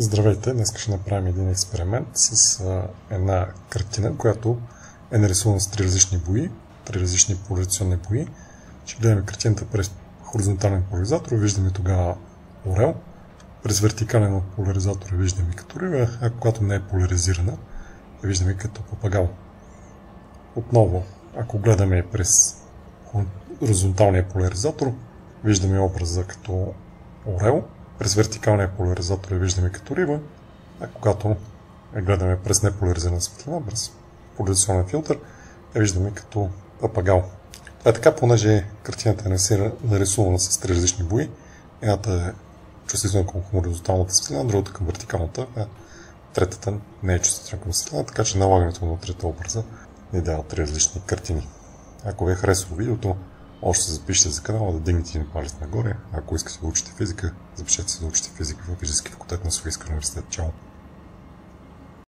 Здравейте! Днес ще направим един експеримент с една картина, която е нарисувана с три различни бои, три различни поляризационни бои. Ще гледаме картината през хоризонтален поляризатор, виждаме тогава орел. През вертикален поляризатор виждаме като риба, а когато не е поляризирана, виждаме като папагал. Отново, ако гледаме през хоризонталния поляризатор, виждаме образа като орел. През вертикалния поляризатор я виждаме като риба, а когато я гледаме през неполяризирана светлина, през поляризационен филтър, я виждаме като папагал. Това е така, понеже картината е нарисувана с три различни бои. Едната е чувствителна към хоризонталната светлина, другата към вертикалната, а третата не е чувствителна към светлина, така че налагането на трета образа ни дава три различни картини. Ако ви е харесало видеото, може да се запишете за канала, да дигнете един палец нагоре. Ако искате да учите физика, запишете се да учите физика в физически факултет на Софийския университет. Чао!